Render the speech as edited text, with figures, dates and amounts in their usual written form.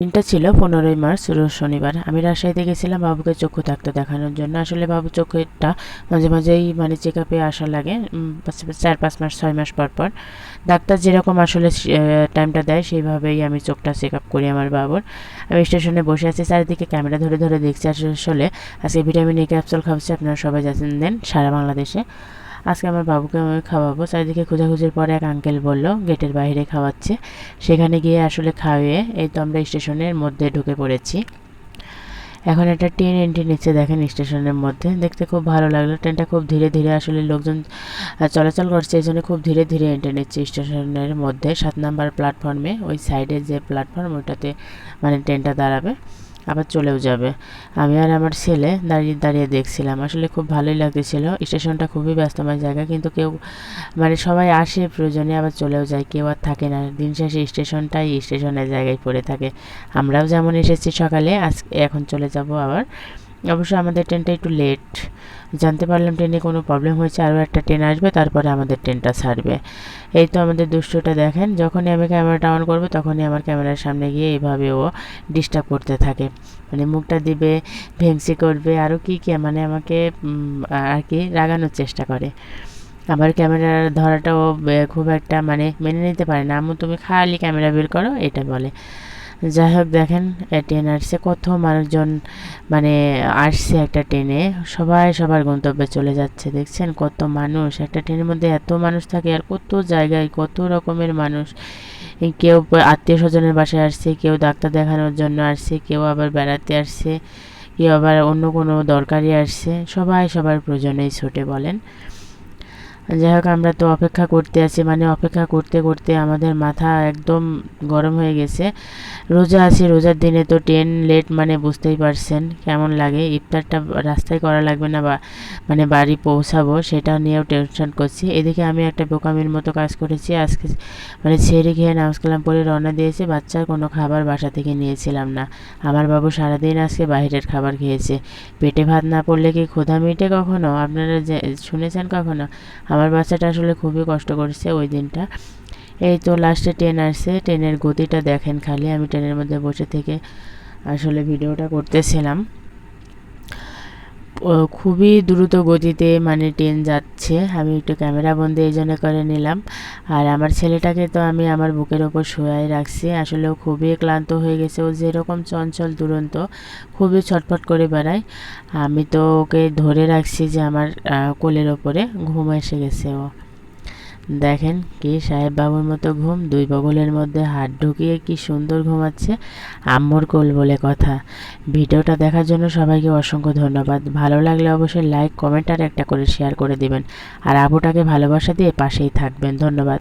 দিনটা ছিল 15ই মার্চ, রোজ শনিবার। আমি রাজশাহীতে গেছিলাম বাবুকে চক্ষু ডাক্তার দেখানোর জন্য। আসলে বাবু চোখেরটা মাঝে মাঝেই চেক আপে আসা লাগে, 4-5 মাস 6 মাস পর পর। ডাক্তার যেরকম আসলে টাইমটা দেয় সেইভাবেই আমি চোখটা চেক আপ করি আমার বাবুর। আমি স্টেশনে বসে আছি, চারিদিকে ক্যামেরা ধরে ধরে দেখছি। আসলে আজকে ভিটামিন এ ক্যাপসুল খাওয়াচ্ছি, আপনারা সবাই জানেন সারা বাংলাদেশে। আজকে আমার বাবুকে আমি খাওয়াবো। চারিদিকে খোঁজাখুঁজির পরে এক আঙ্কেল বলল গেটের বাইরে খাওয়াচ্ছে। সেখানে গিয়ে আসলে খাওয়িয়ে এই তো আমরা স্টেশনের মধ্যে ঢুকে পড়েছি। এখন একটা ট্রেন এন্ট্রি নিচ্ছে, দেখেন স্টেশনের মধ্যে। দেখতে খুব ভালো লাগলো। ট্রেনটা খুব ধীরে ধীরে আসলে লোকজন চলাচল করছে, এই জন্য খুব ধীরে ধীরে এন্ট্রি নিচ্ছে স্টেশনের মধ্যে। 7 নম্বর প্ল্যাটফর্মে, ওই সাইডে যে প্ল্যাটফর্ম ওইটাতে ট্রেনটা দাঁড়াবে, আবার চলেও যাবে। আমি আর আমার ছেলে দাঁড়িয়ে দাঁড়িয়ে দেখছিলাম। আসলে খুব ভালোই লাগতেছিল। স্টেশনটা খুবই ব্যস্তময় জায়গা, কিন্তু কেউ সবাই আসে প্রয়োজনে, আবার চলেও যায়, কেউ আর থাকে না। দিন শেষে স্টেশনটাই স্টেশনের জায়গায় পড়ে থাকে। আমরাও যেমন এসেছি সকালে, এখন চলে যাব আবার। অবশ্য আমাদের ট্রেনটা একটু লেট। জানতে পারলাম ট্রেনে কোনো প্রবলেম হয়েছে, আরও একটা ট্রেন আসবে, তারপরে আমাদের ট্রেনটা ছাড়বে। এই তো আমাদের দুষ্টুটা দেখেন, যখনই আমি ক্যামেরাটা অন করবো তখনই আমার ক্যামেরার সামনে গিয়ে এইভাবে ও ডিস্টার্ব করতে থাকে। মুখটা দিবে, ভেংসি করবে, আরও কী কী আমাকে আর কি রাগানোর চেষ্টা করে। আমার ক্যামেরা ধরাটাও খুব একটা মেনে নিতে পারে না। আম্মু তুমি খালি ক্যামেরা বের করো, এটা বলে। যাই হোক, দেখেন ট্রেন আসছে, কত মানুষজন আসছে একটা ট্রেনে। সবাই সবার গন্তব্যে চলে যাচ্ছে। দেখছেন কত মানুষ একটা ট্রেনের মধ্যে, এত মানুষ থাকে, আর কত জায়গায় কত রকমের মানুষ। কেউ আত্মীয় স্বজনের বাসায় আসছে, কেউ ডাক্তার দেখানোর জন্য আসছে, কেউ আবার বেড়াতে আসছে, কেউ আবার অন্য কোনো দরকারি আসছে। সবাই সবার প্রয়োজনেই ছোটে বলেন। যাই হোক, আমরা তো অপেক্ষা করতে আছি, অপেক্ষা করতে করতে আমাদের মাথা একদম গরম হয়ে গেছে। রোজা আছি, রোজার দিনে তো ট্রেন লেট, বুঝতেই পারছেন কেমন লাগে। ইফতারটা রাস্তায় করা লাগবে না, বা বাড়ি পৌঁছাবো, সেটা নিয়েও টেনশন করছি। এদিকে আমি একটা বোকামির মতো কাজ করেছি আজকে। ছেড়ে খেয়ে নামাজ কালাম পরে রওনা দিয়েছে। বাচ্চার কোনো খাবার বাসা থেকে নিয়েছিলাম না। আমার বাবু সারাদিন আজকে বাইরের খাবার খেয়েছে। পেটে ভাত না পড়লে কি ক্ষুধা মিটে কখনো? আপনারা যে শুনেছেন কখনো? আমার বাচ্চাটা আসলে খুবই কষ্ট করেছে ওই দিনটা। এই তো লাস্টে ট্রেন আসছে। ট্রেনের গতিটা দেখেন খালি। আমি ট্রেনের মধ্যে বসে থেকে আসলে ভিডিওটা করতেছিলাম। খুবই দ্রুত গতিতে ট্রেন যাচ্ছে। আমি একটু ক্যামেরা বন্দি এই জন্য করে নিলাম। আর আমার ছেলেটাকে তো আমি আমার বুকের ওপর শোয়াই রাখছি। আসলে ও খুবই ক্লান্ত হয়ে গেছে। ও যেরকম চঞ্চল দুরন্ত, খুবই ছটফট করে বেড়ায়। আমি তো ওকে ধরে রাখছি যে আমার কোলের ওপরে। ঘুম এসে গেছে ও। দেখেন কি সাহেব বাবুর মতো ঘুম, 2 বগলের মধ্যে হাত ঢুকিয়ে কি সুন্দর ঘুমাচ্ছে। আম্মুর কোল বলে কথা। ভিডিওটা দেখার জন্য সবাইকে অসংখ্য ধন্যবাদ। ভালো লাগলে অবশ্যই লাইক, কমেন্ট আর একটা করে শেয়ার করে দিবেন। আর আবুটাকে ভালোবাসা দিয়ে পাশেই থাকবেন। ধন্যবাদ।